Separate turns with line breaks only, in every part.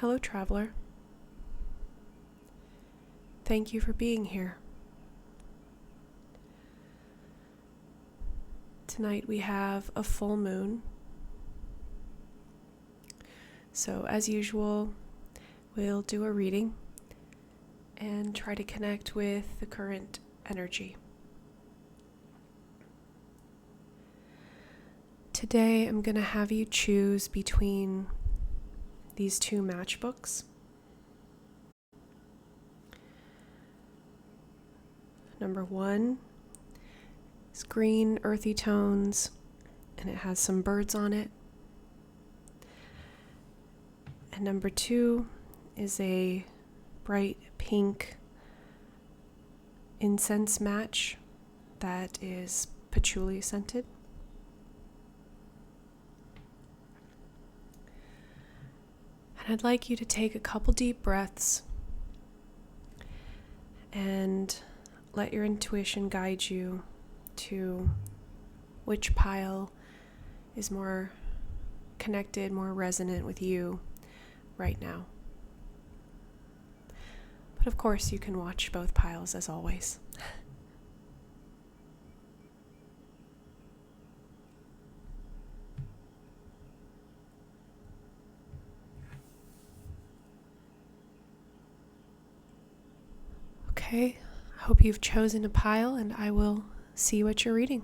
Hello, traveler. Thank you for being here. Tonight we have a full moon. So as usual, we'll do a reading and try to connect with the current energy. Today I'm going to have you choose between these two matchbooks. Number 1 is green, earthy tones, and it has some birds on it. And number 2 is a bright pink incense match that is patchouli scented. And I'd like you to take a couple deep breaths and let your intuition guide you to which pile is more connected, more resonant with you right now. But of course, you can watch both piles as always. Okay, I hope you've chosen a pile, and I will see what you're reading.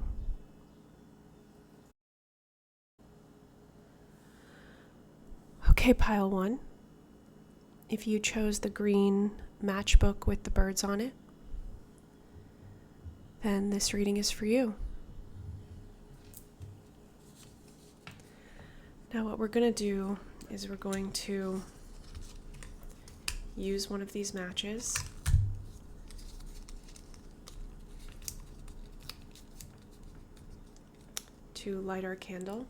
Okay, pile 1. If you chose the green matchbook with the birds on it, then this reading is for you. Now what we're going to do is we're going to use one of these matches to light our candle.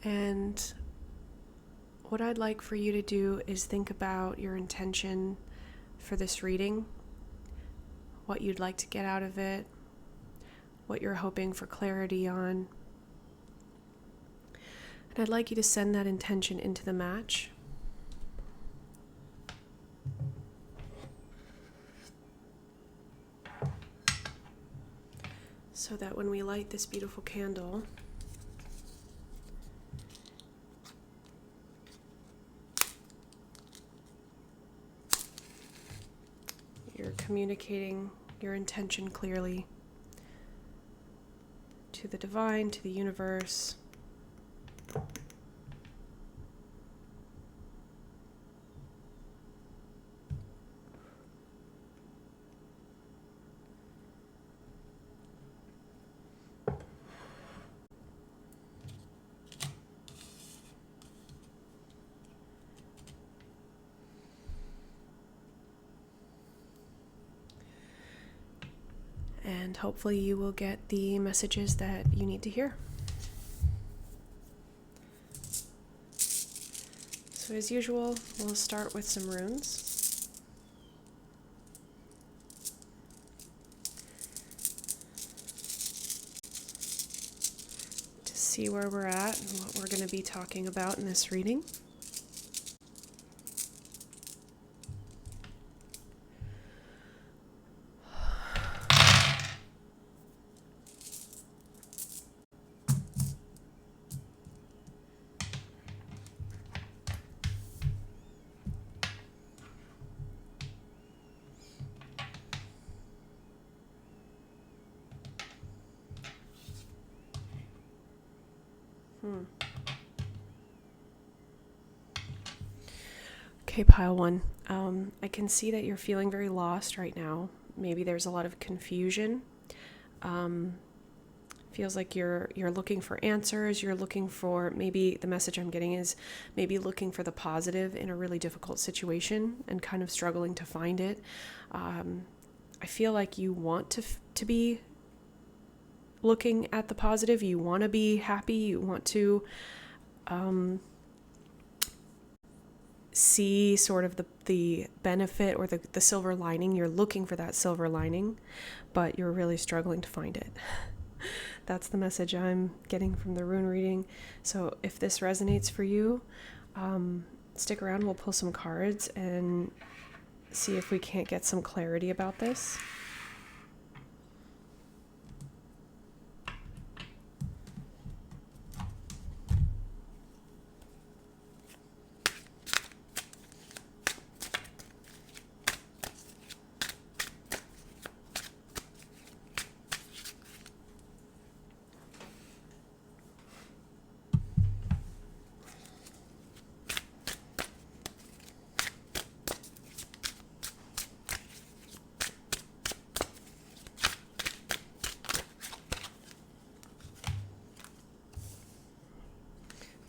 And what I'd like for you to do is think about your intention for this reading, what you'd like to get out of it, what you're hoping for clarity on. And I'd like you to send that intention into the match. So that when we light this beautiful candle, you're communicating your intention clearly to the divine, to the universe. And hopefully you will get the messages that you need to hear. So as usual, we'll start with some runes. To see where we're at and what we're going to be talking about in this reading. Okay, pile 1. I can see that you're feeling very lost right now. Maybe there's a lot of confusion. Feels like you're looking for answers. You're looking for, maybe the message I'm getting is maybe looking for the positive in a really difficult situation and kind of struggling to find it. I feel like you want to be looking at the positive. You want to be happy. You want to see sort of the benefit or the silver lining. You're looking for that silver lining, but you're really struggling to find it. That's the message I'm getting from the rune reading. So if this resonates for you, stick around. We'll pull some cards and see if we can't get some clarity about this.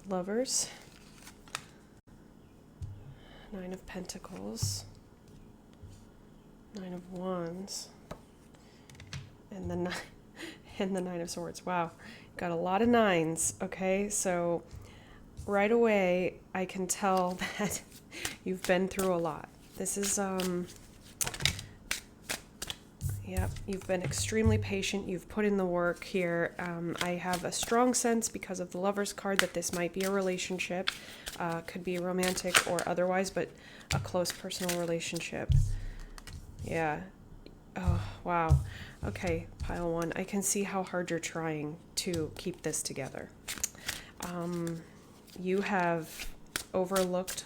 Lovers, 9 of Pentacles, 9 of Wands, and the 9 of Swords. Wow, got a lot of 9s. Okay, so right away I can tell that you've been through a lot. This is Yep, you've been extremely patient. You've put in the work here. I have a strong sense because of the Lover's card that this might be a relationship. Could be romantic or otherwise, but a close personal relationship. Yeah. Oh, wow. Okay, pile 1. I can see how hard you're trying to keep this together. You have overlooked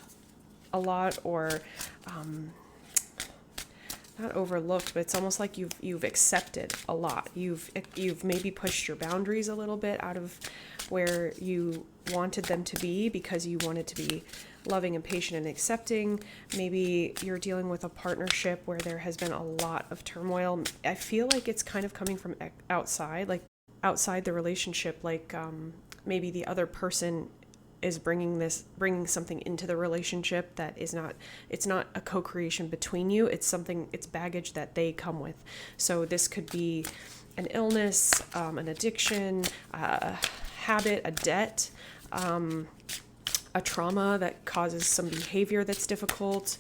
a lot, or not overlooked, but it's almost like you've accepted a lot. You've maybe pushed your boundaries a little bit out of where you wanted them to be because you wanted to be loving and patient and accepting. Maybe you're dealing with a partnership where there has been a lot of turmoil. I feel like it's kind of coming from outside, like outside the relationship, like maybe the other person is bringing something into the relationship that is not, it's not a co-creation between you. It's baggage that they come with. So this could be an illness, an addiction, a habit, a debt, a trauma that causes some behavior that's difficult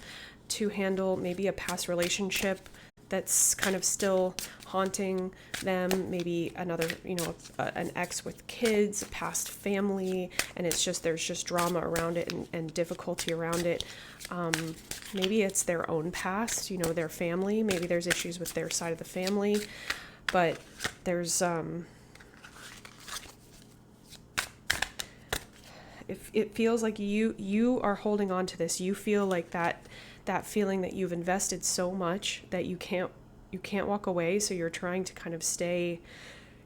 to handle, maybe a past relationship that's kind of still haunting them, maybe another, an ex with kids, a past family, and there's just drama around it and difficulty around it. Maybe it's their own past, their family, maybe there's issues with their side of the family, but there's, it feels like you are holding on to this. You feel like that feeling that you've invested so much that you can't walk away. So you're trying to kind of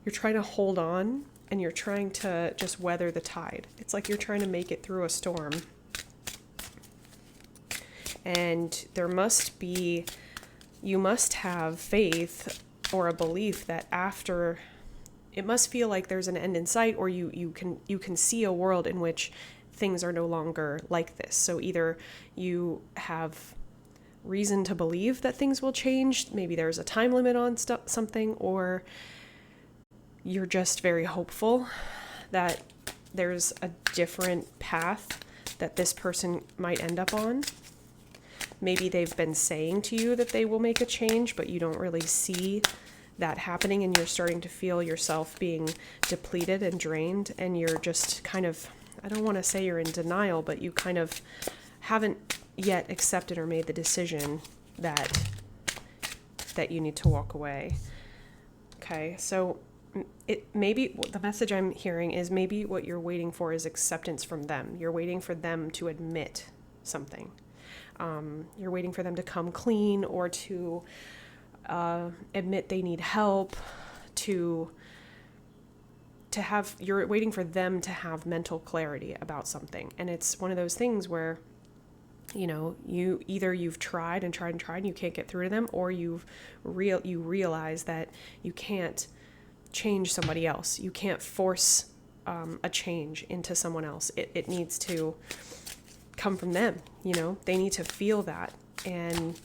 you're trying to hold on, and you're trying to just weather the tide. It's like you're trying to make it through a storm. And you must have faith or a belief that after, it must feel like there's an end in sight, or you can see a world in which things are no longer like this. So either you have reason to believe that things will change, maybe there's a time limit on something, or you're just very hopeful that there's a different path that this person might end up on. Maybe they've been saying to you that they will make a change, but you don't really see that happening, and you're starting to feel yourself being depleted and drained, and you're just kind of, I don't want to say you're in denial, but you kind of haven't yet accepted or made the decision that you need to walk away. Okay, so maybe the message I'm hearing is maybe what you're waiting for is acceptance from them. You're waiting for them to admit something. You're waiting for them to come clean, or to admit they need help, you're waiting for them to have mental clarity about something. And it's one of those things where, you've tried and tried and tried and you can't get through to them, or you realize that you can't change somebody else. You can't force a change into someone else. It needs to come from them. They need to feel that. And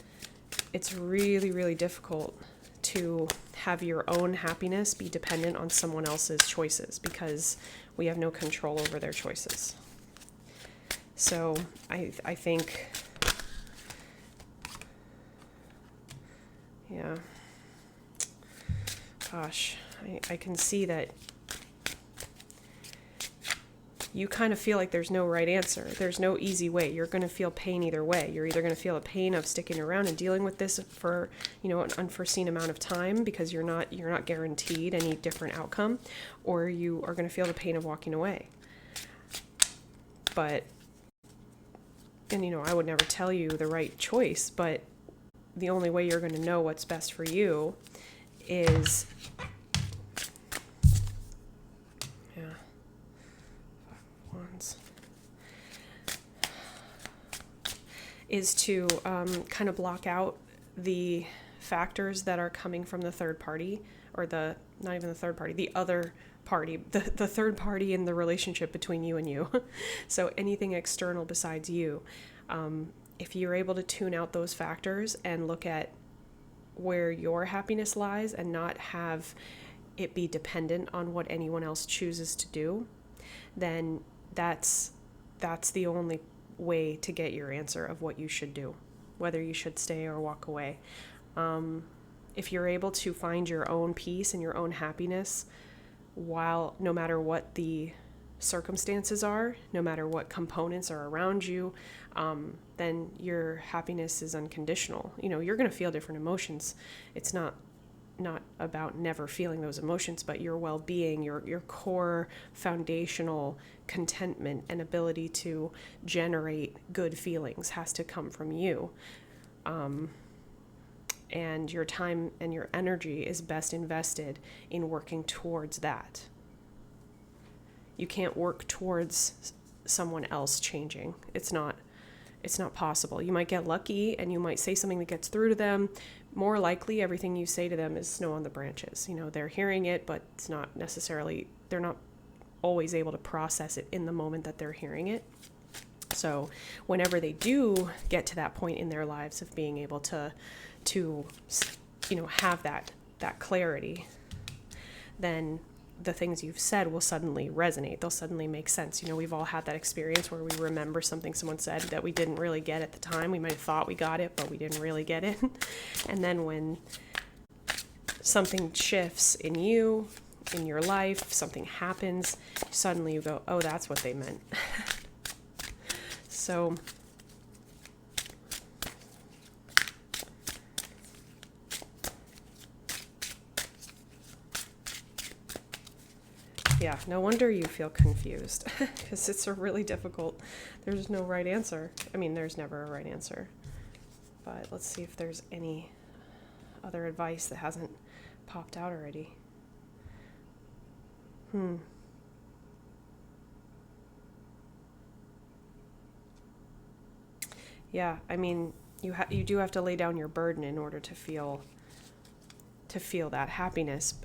it's really, really difficult to have your own happiness be dependent on someone else's choices, because we have no control over their choices. So I think, yeah, gosh, I can see that you kind of feel like there's no right answer. There's no easy way. You're going to feel pain either way. You're either going to feel a pain of sticking around and dealing with this for, an unforeseen amount of time because you're not guaranteed any different outcome, or you are going to feel the pain of walking away. But, I would never tell you the right choice, but the only way you're going to know what's best for you is, is to kind of block out the factors that are coming from the third party, or not even the third party, the other party, the third party in the relationship between you and you. So anything external besides you. If you're able to tune out those factors and look at where your happiness lies and not have it be dependent on what anyone else chooses to do, then that's the only way to get your answer of what you should do, whether you should stay or walk away. If you're able to find your own peace and your own happiness, while no matter what the circumstances are, no matter what components are around you, then your happiness is unconditional. You're going to feel different emotions. It's not about never feeling those emotions, but your well-being, your core foundational contentment and ability to generate good feelings has to come from you. And your time and your energy is best invested in working towards that. You can't work towards someone else changing. It's not possible. You might get lucky and you might say something that gets through to them. More likely, everything you say to them is snow on the branches. They're hearing it, but it's not necessarily, they're not always able to process it in the moment that they're hearing it. So whenever they do get to that point in their lives of being able to have that clarity, then the things you've said will suddenly resonate. They'll suddenly make sense. We've all had that experience where we remember something someone said that we didn't really get at the time. We might have thought we got it, but we didn't really get it. And then when something shifts in you, in your life, something happens, suddenly you go, oh, that's what they meant. So yeah, no wonder you feel confused, because it's a really difficult, there's no right answer. There's never a right answer. But let's see if there's any other advice that hasn't popped out already. Yeah, you do have to lay down your burden in order to feel that happiness.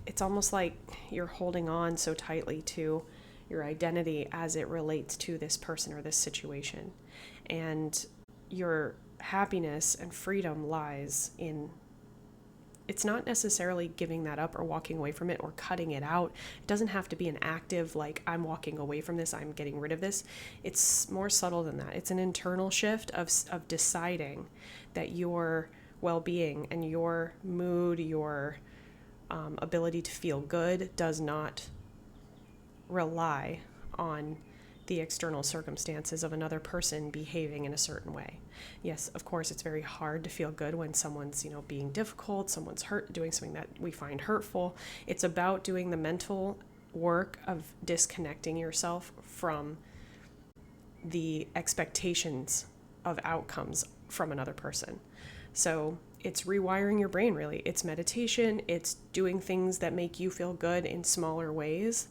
It's almost like you're holding on so tightly to your identity as it relates to this person or this situation. And your happiness and freedom lies in, it's not necessarily giving that up or walking away from it or cutting it out. It doesn't have to be an active, like, I'm walking away from this, I'm getting rid of this. It's more subtle than that. It's an internal shift of deciding that your well-being and your mood, your ability to feel good does not rely on the external circumstances of another person behaving in a certain way. Yes, of course, it's very hard to feel good when someone's, being difficult, someone's hurt, doing something that we find hurtful. It's about doing the mental work of disconnecting yourself from the expectations of outcomes from another person. So it's rewiring your brain, really. It's meditation. It's doing things that make you feel good in smaller ways,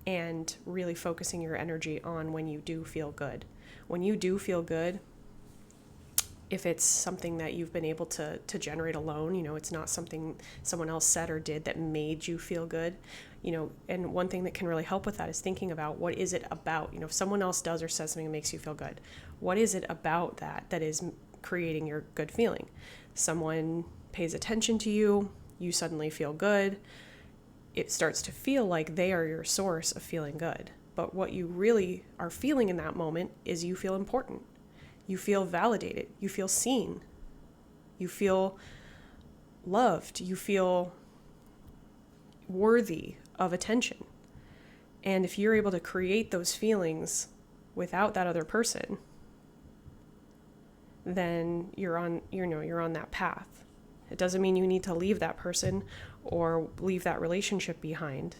and really focusing your energy on when you do feel good. When you do feel good, if it's something that you've been able to generate alone, it's not something someone else said or did that made you feel good, and one thing that can really help with that is thinking about, what is it about, if someone else does or says something that makes you feel good, what is it about that is creating your good feeling? Someone pays attention to you, you suddenly feel good. It starts to feel like they are your source of feeling good. But what you really are feeling in that moment is you feel important. You feel validated. You feel seen. You feel loved. You feel worthy of attention. And if you're able to create those feelings without that other person, then you're on that path. It doesn't mean you need to leave that person or leave that relationship behind.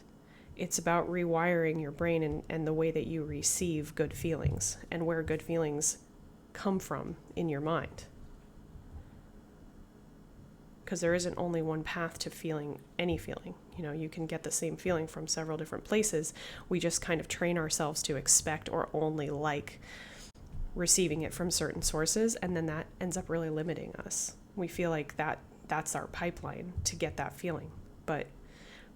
It's about rewiring your brain and the way that you receive good feelings and where good feelings come from in your mind. Because there isn't only one path to feeling any feeling. You can get the same feeling from several different places. We just kind of train ourselves to expect or only like receiving it from certain sources, and then that ends up really limiting us. We feel like that's our pipeline to get that feeling, but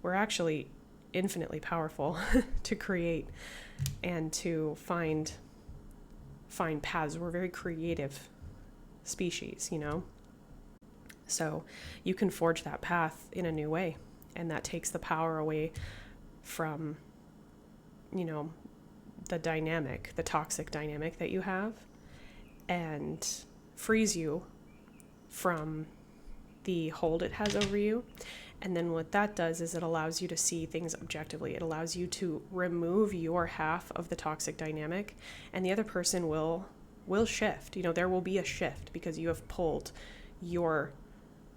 we're actually infinitely powerful to create and to find paths. We're a very creative species, so you can forge that path in a new way, and that takes the power away from the toxic dynamic that you have, and frees you from the hold it has over you. And then what that does is it allows you to see things objectively. It allows you to remove your half of the toxic dynamic, and the other person will shift. There will be a shift because you have pulled your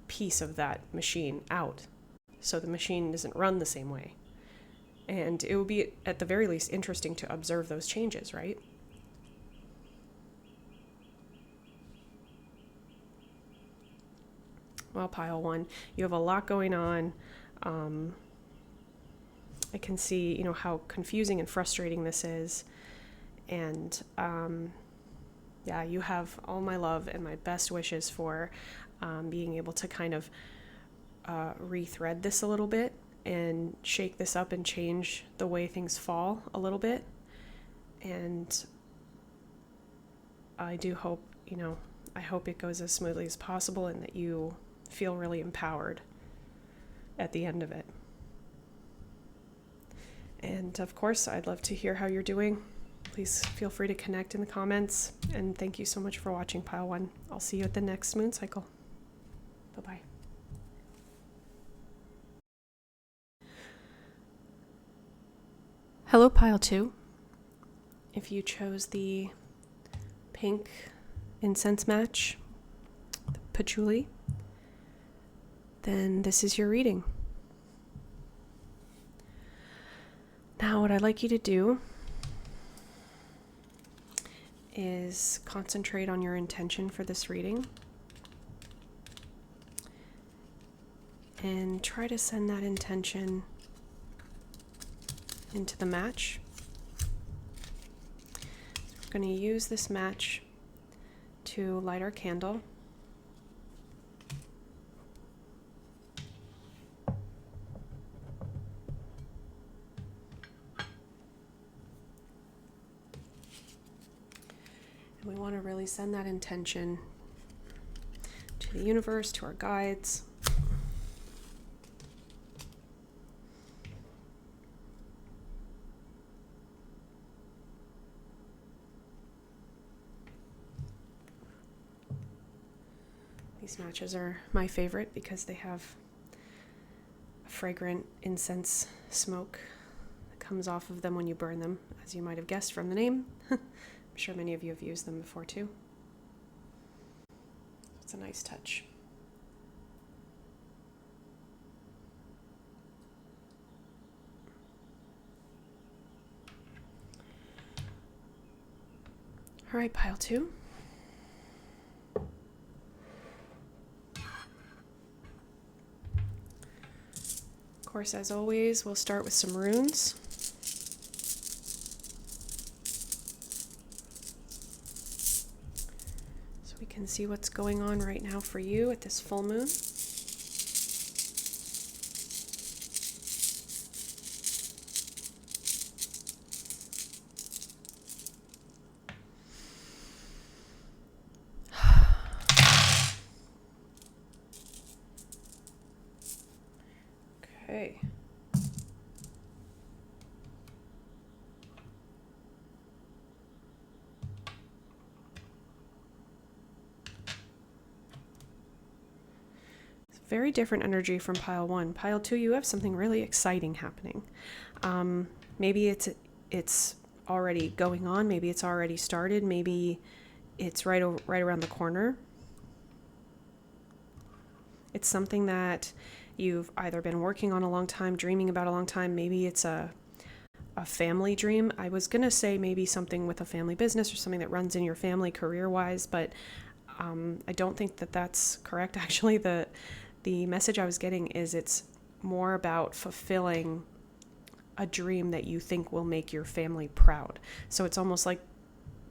piece of that machine out. So the machine doesn't run the same way. And it would be, at the very least, interesting to observe those changes, right? Well, pile one, you have a lot going on. I can see, how confusing and frustrating this is. And you have all my love and my best wishes for being able to kind of rethread this a little bit and shake this up and change the way things fall a little bit. And I do hope, I hope it goes as smoothly as possible and that you feel really empowered at the end of it. And of course, I'd love to hear how you're doing. Please feel free to connect in the comments. And thank you so much for watching, Pile 1. I'll see you at the next moon cycle. Bye-bye. Hello, Pile 2. If you chose the pink incense match, the patchouli, then this is your reading. Now, what I'd like you to do is concentrate on your intention for this reading and try to send that intention into the match. We're going to use this match to light our candle. And we want to really send that intention to the universe, to our guides. These matches are my favorite because they have a fragrant incense smoke that comes off of them when you burn them, as you might have guessed from the name. I'm sure many of you have used them before too. It's a nice touch. All right, Pile 2. Of course, as always, we'll start with some runes. So we can see what's going on right now for you at this full moon. Okay. very different energy from pile 1. Pile 2, you have something really exciting happening. Maybe it's already going on. Maybe it's already started. Maybe it's right around the corner. It's something that you've either been working on a long time, dreaming about a long time. Maybe it's a family dream. I was going to say maybe something with a family business or something that runs in your family career-wise, but I don't think that that's correct. Actually, the message I was getting is it's more about fulfilling a dream that you think will make your family proud. So it's almost like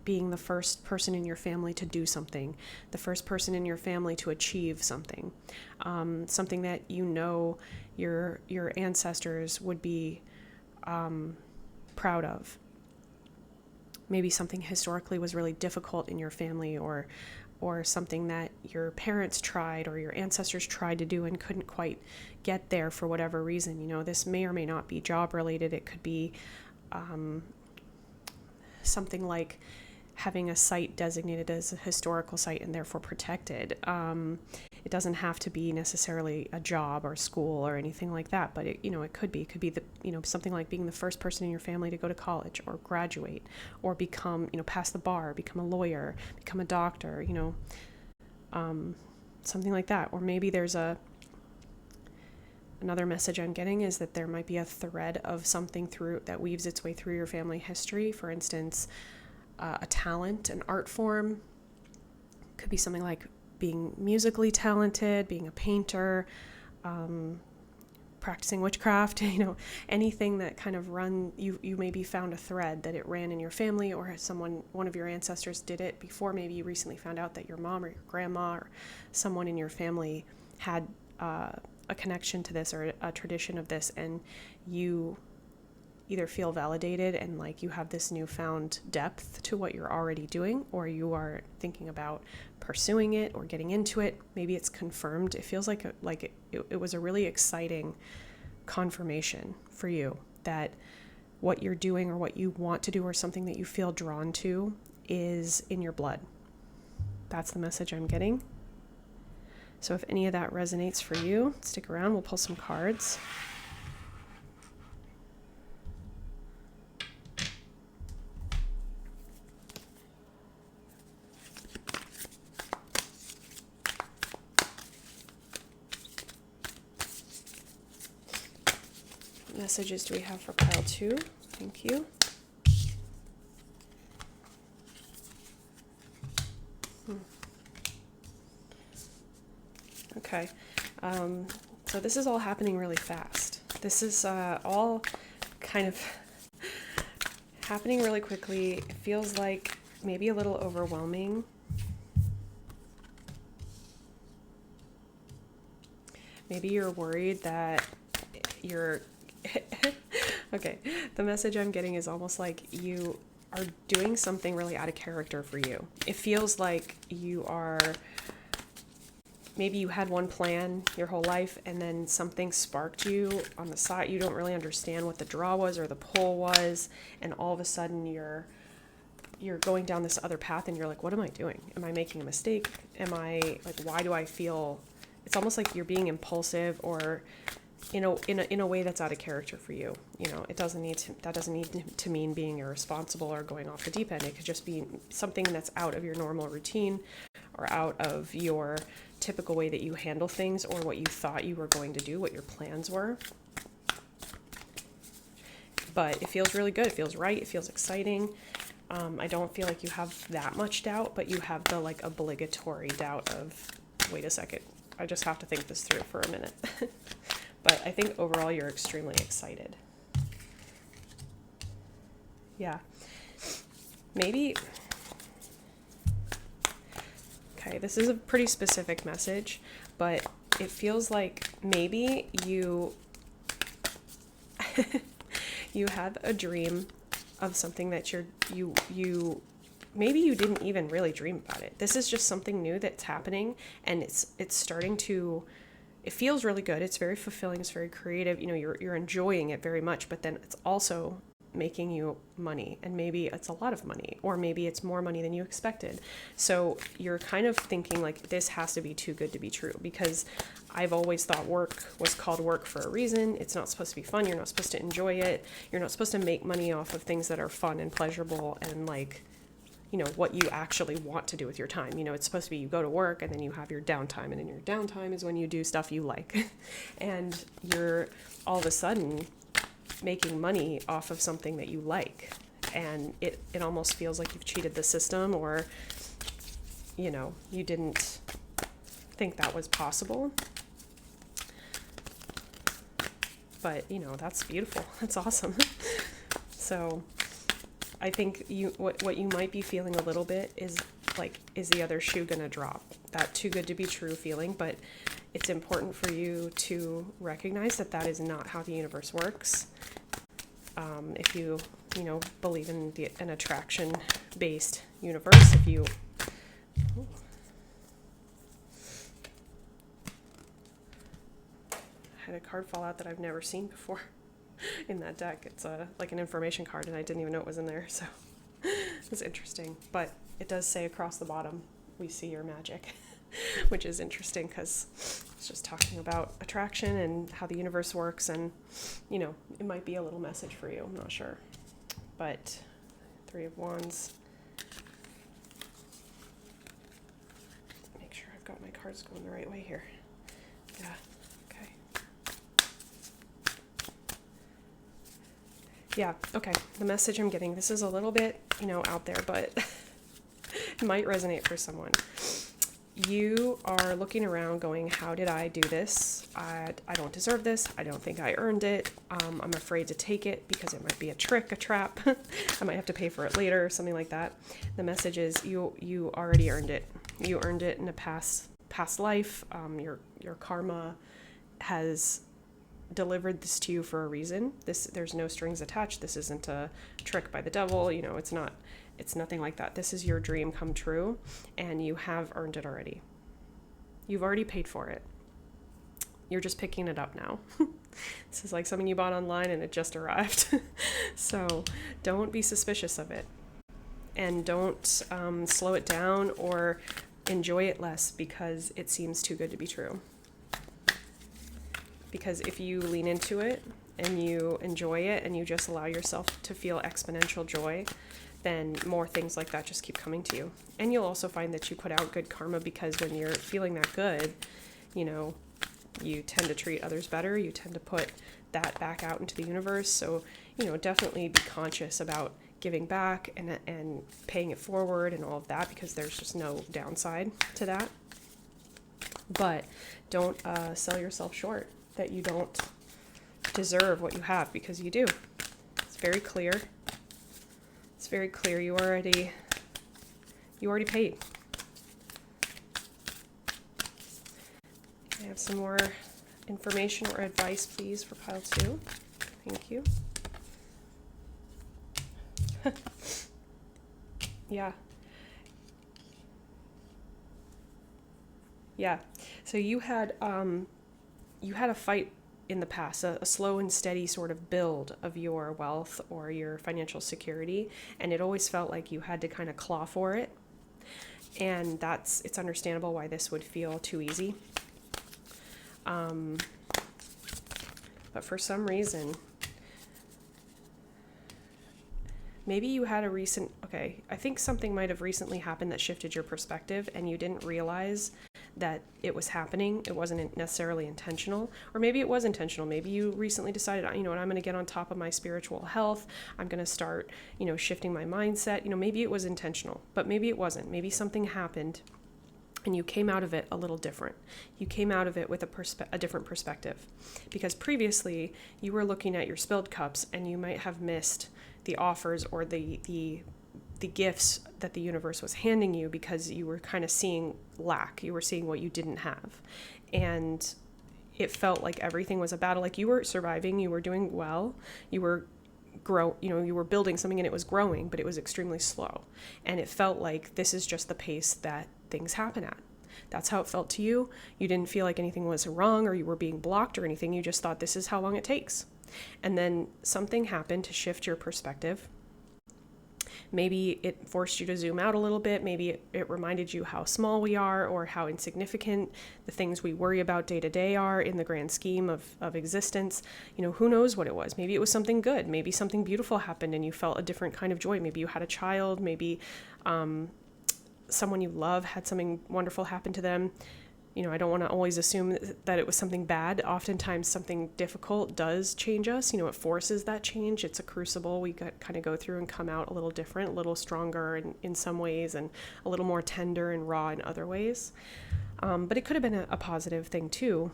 being the first person in your family to do something, the first person in your family to achieve something, something that you know your ancestors would be proud of. Maybe something historically was really difficult in your family, or something that your parents tried or your ancestors tried to do and couldn't quite get there for whatever reason. You know, this may or may not be job related. It could be something like having a site designated as a historical site and therefore protected. It doesn't have to be necessarily a job or school or anything like that, but it could be the, something like being the first person in your family to go to college or graduate or become, pass the bar, become a lawyer, become a doctor, something like that. Or maybe there's another message I'm getting is that there might be a thread of something through that weaves its way through your family history. For instance, a talent, an art form. Could be something like being musically talented, being a painter, practicing witchcraft, anything that kind of you maybe found a thread that it ran in your family, or one of your ancestors did it before. Maybe you recently found out that your mom or your grandma or someone in your family had a connection to this or a tradition of this, and you either feel validated and like you have this newfound depth to what you're already doing, or you are thinking about pursuing it or getting into it. Maybe it's confirmed. It feels like it was a really exciting confirmation for you that what you're doing or what you want to do or something that you feel drawn to is in your blood. That's the message I'm getting. So if any of that resonates for you, stick around. We'll pull some cards. Messages do we have for pile 2? Thank you. Okay. So this is all happening really fast. This is all kind of happening really quickly. It feels like maybe a little overwhelming. Maybe you're worried that you're okay, the message I'm getting is almost like you are doing something really out of character for you. It feels like maybe you had one plan your whole life and then something sparked you on the side. You don't really understand what the draw was or the pull was, and all of a sudden you're going down this other path and you're like, what am I doing? Am I making a mistake? Why do I feel? It's almost like you're being impulsive or in a way that's out of character for you. That doesn't need to mean being irresponsible or going off the deep end. It could just be something that's out of your normal routine or out of your typical way that you handle things, or what you thought you were going to do, what your plans were. But it feels really good. It feels right. It feels exciting. I don't feel like you have that much doubt, but you have the obligatory doubt of, wait a second, I just have to think this through for a minute. But I think overall you're extremely excited. Yeah. Maybe. Okay, this is a pretty specific message, but it feels like maybe you had a dream of something that you maybe you didn't even really dream about it. This is just something new that's happening, and it's starting to. It feels really good. It's very fulfilling. It's very creative. You're enjoying it very much, but then it's also making you money, and maybe it's a lot of money, or maybe it's more money than you expected. So you're kind of thinking like, this has to be too good to be true, because I've always thought work was called work for a reason. It's not supposed to be fun. You're not supposed to enjoy it. You're not supposed to make money off of things that are fun and pleasurable and like, you know, what you actually want to do with your time. You know, it's supposed to be you go to work and then you have your downtime, and then your downtime is when you do stuff you like. And you're all of a sudden making money off of something that you like. And it almost feels like you've cheated the system, or, you know, you didn't think that was possible. But, you know, that's beautiful. That's awesome. So I think what you might be feeling a little bit is like, is the other shoe going to drop? That too good to be true feeling. But it's important for you to recognize that that is not how the universe works. If you believe in an attraction-based universe, if you... Ooh. I had a card fall out that I've never seen before in that deck. It's like an information card, and I didn't even know it was in there, so it's interesting. But it does say across the bottom, we see your magic, which is interesting because it's just talking about attraction and how the universe works, and, you know, it might be a little message for you. I'm not sure. But Three of Wands. Make sure I've got my cards going the right way here. Yeah. Yeah, okay. The message I'm getting, this is a little bit, you know, out there, but it might resonate for someone. You are looking around going, how did I do this? I don't deserve this. I don't think I earned it. I'm afraid to take it because it might be a trick, a trap. I might have to pay for it later, something like that. The message is you already earned it. You earned it in a past life. Your karma has delivered this to you for a reason. There's no strings attached. This isn't a trick by the devil. You know, it's nothing like that. This is your dream come true, and you have earned it already. You've already paid for it. You're just picking it up now. This is like something you bought online and it just arrived. So don't be suspicious of it, and don't slow it down or enjoy it less because it seems too good to be true. Because if you lean into it and you enjoy it and you just allow yourself to feel exponential joy, then more things like that just keep coming to you. And you'll also find that you put out good karma, because when you're feeling that good, you know, you tend to treat others better. You tend to put that back out into the universe. So, you know, definitely be conscious about giving back and paying it forward and all of that, because there's just no downside to that. But don't sell yourself short that you don't deserve what you have, because you do. It's very clear. It's very clear. You already paid. Can I have some more information or advice, please, for pile 2? Thank you. Yeah. Yeah. So you had a fight in the past, a slow and steady sort of build of your wealth or your financial security, and it always felt like you had to kind of claw for it. And it's understandable why this would feel too easy. But for some reason, maybe you had I think something might have recently happened that shifted your perspective, and you didn't realize that it was happening. It wasn't necessarily intentional, or maybe it was intentional. Maybe you recently decided, you know what, I'm going to get on top of my spiritual health. I'm going to start, you know, shifting my mindset. You know, maybe it was intentional, but maybe it wasn't. Maybe something happened and you came out of it a little different. You came out of it with a different perspective, because previously you were looking at your spilled cups and you might have missed the offers or the gifts that the universe was handing you, because you were kind of seeing lack. You were seeing what you didn't have. And it felt like everything was a battle. Like you were surviving, you were doing well, you were building something and it was growing, but it was extremely slow. And it felt like this is just the pace that things happen at. That's how it felt to you. You didn't feel like anything was wrong or you were being blocked or anything. You just thought this is how long it takes. And then something happened to shift your perspective. Maybe it forced you to zoom out a little bit. Maybe it reminded you how small we are, or how insignificant the things we worry about day to day are in the grand scheme of existence. Who knows what it was? Maybe it was something good. Maybe something beautiful happened and you felt a different kind of joy. Maybe you had a child. Maybe someone you love had something wonderful happen to them. I don't want to always assume that it was something bad. Oftentimes something difficult does change us. It forces that change. It's a crucible. We kind of go through and come out a little different, a little stronger in some ways, and a little more tender and raw in other ways. But it could have been a positive thing too.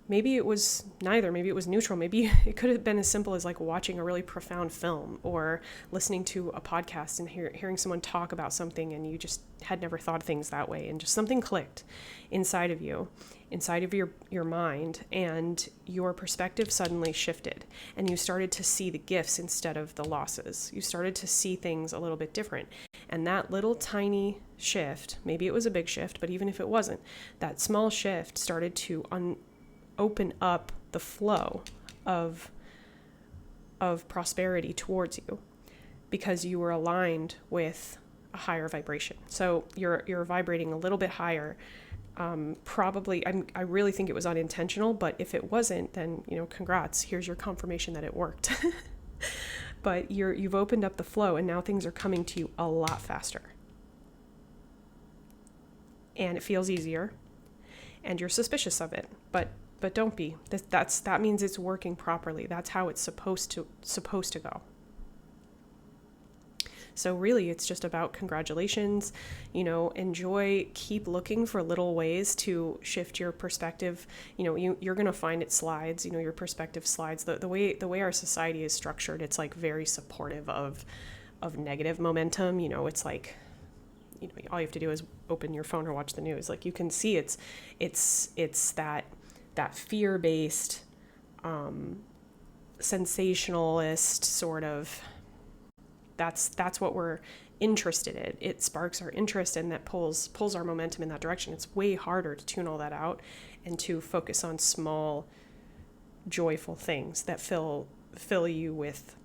Maybe it was neither. Maybe it was neutral. Maybe it could have been as simple as like watching a really profound film, or listening to a podcast and hearing someone talk about something, and you just had never thought of things that way, and just something clicked inside of you, inside of your mind, and your perspective suddenly shifted, and you started to see the gifts instead of the losses. You started to see things a little bit different. And that little tiny shift, maybe it was a big shift, but even if it wasn't, that small shift started to open up the flow of prosperity towards you, because you were aligned with a higher vibration. So you're vibrating a little bit higher. Probably, I really think it was unintentional, but if it wasn't, then congrats. Here's your confirmation that it worked. But you've opened up the flow, and now things are coming to you a lot faster, and it feels easier, and you're suspicious of it, but don't be. That means it's working properly. That's how it's supposed to go. So really, it's just about congratulations. Enjoy, keep looking for little ways to shift your perspective. You're going to find it slides, your perspective slides. The way our society is structured, it's like very supportive of negative momentum. It's like, all you have to do is open your phone or watch the news. Like, you can see it's that fear-based, sensationalist sort of, that's what we're interested in. It sparks our interest, and that pulls our momentum in that direction. It's way harder to tune all that out and to focus on small, joyful things that fill you with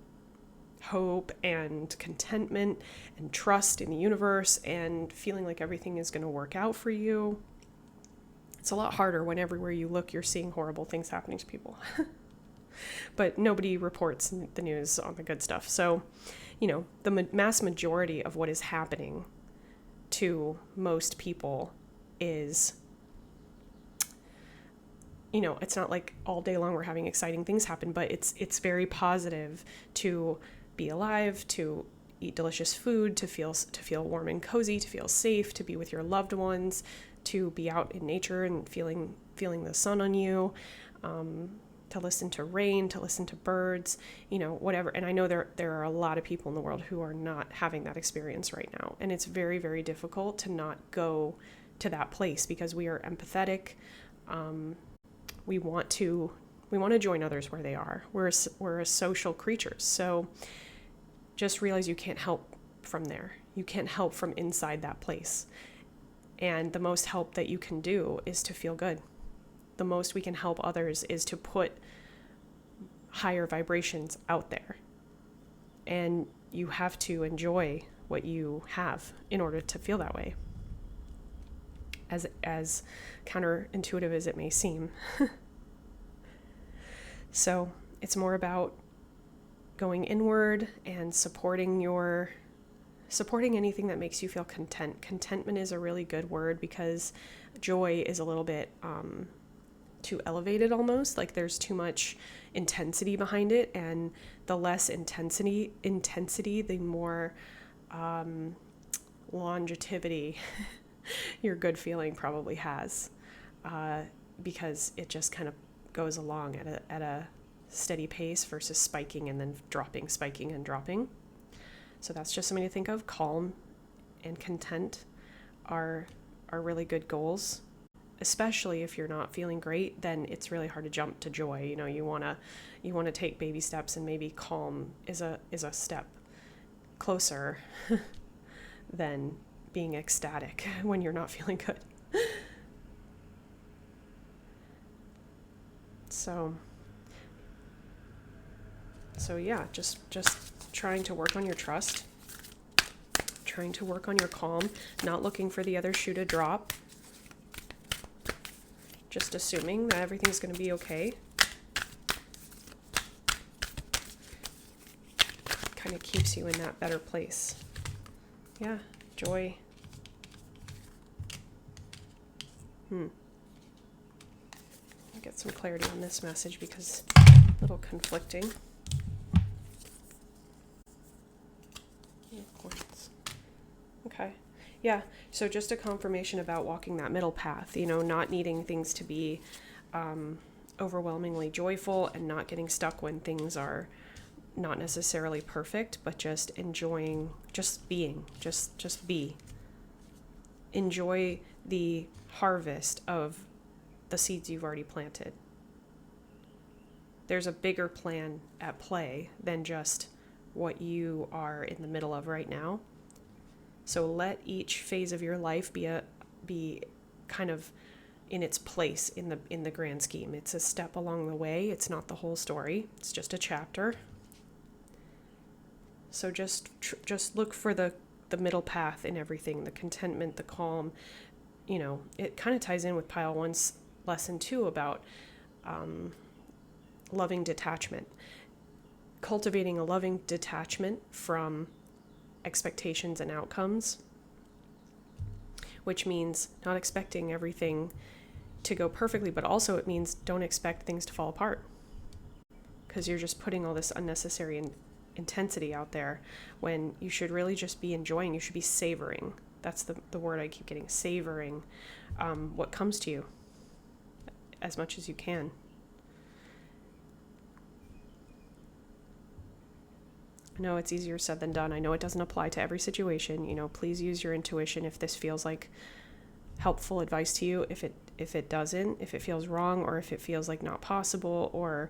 hope and contentment and trust in the universe, and feeling like everything is going to work out for you. It's a lot harder when everywhere you look, you're seeing horrible things happening to people. But nobody reports in the news on the good stuff. So, the mass majority of what is happening to most people is, it's not like all day long we're having exciting things happen, but it's very positive to be alive, to eat delicious food, to feel warm and cozy, to feel safe, to be with your loved ones, to be out in nature and feeling the sun on you, to listen to rain, to listen to birds, whatever. And I know there are a lot of people in the world who are not having that experience right now. And it's very, very difficult to not go to that place, because we are empathetic. We want to join others where they are. We're a social creatures. So just realize you can't help from there. You can't help from inside that place. And the most help that you can do is to feel good. The most we can help others is to put higher vibrations out there. And you have to enjoy what you have in order to feel that way. As counterintuitive as it may seem. So it's more about going inward and supporting anything that makes you feel content. Contentment is a really good word, because joy is a little bit too elevated almost. Like, there's too much intensity behind it, and the less intensity, the more longevity your good feeling probably has, because it just kind of goes along at a steady pace versus spiking and then dropping, spiking and dropping. So that's just something to think of. Calm and content are really good goals, especially if you're not feeling great. Then it's really hard to jump to joy. You want to take baby steps, and maybe calm is a step closer than being ecstatic when you're not feeling good. So So yeah, just trying to work on your trust, trying to work on your calm, not looking for the other shoe to drop, just assuming that everything's going to be okay. Kind of keeps you in that better place. Yeah, joy. I'll get some clarity on this message because a little conflicting. Okay. Yeah. So just a confirmation about walking that middle path, not needing things to be overwhelmingly joyful and not getting stuck when things are not necessarily perfect, but just enjoying, just being, just be. Enjoy the harvest of the seeds you've already planted. There's a bigger plan at play than just what you are in the middle of right now. So let each phase of your life be kind of in its place in the grand scheme. It's a step along the way. It's not the whole story. It's just a chapter. So just look for the middle path in everything, the contentment, the calm. It kind of ties in with Pile 1's lesson 2 about loving detachment. Cultivating a loving detachment from expectations and outcomes, which means not expecting everything to go perfectly, but also it means don't expect things to fall apart, because you're just putting all this unnecessary intensity out there when you should really just be enjoying. You should be savoring. That's the word I keep getting, savoring what comes to you as much as you can. I know it's easier said than done. I know it doesn't apply to every situation. Please use your intuition if this feels like helpful advice to you. If it doesn't, if it feels wrong, or if it feels like not possible, or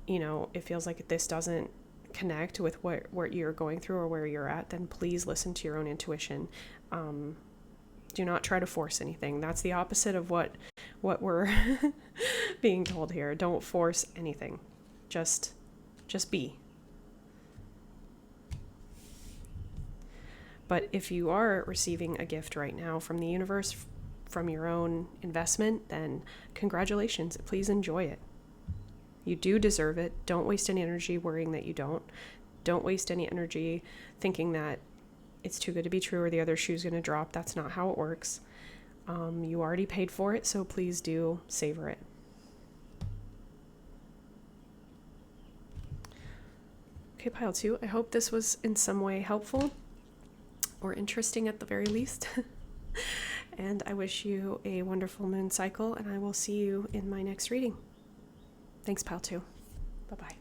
it feels like this doesn't connect with what you're going through or where you're at, then please listen to your own intuition. Do not try to force anything. That's the opposite of what we're being told here. Don't force anything. Just be. But if you are receiving a gift right now from the universe, from your own investment, then congratulations. Please enjoy it. You do deserve it. Don't waste any energy worrying that you don't. Don't waste any energy thinking that it's too good to be true or the other shoe's going to drop. That's not how it works. You already paid for it, so please do savor it. Okay, Pile 2, I hope this was in some way helpful or interesting at the very least. And I wish you a wonderful moon cycle, and I will see you in my next reading. Thanks, Pile 2. Bye-bye.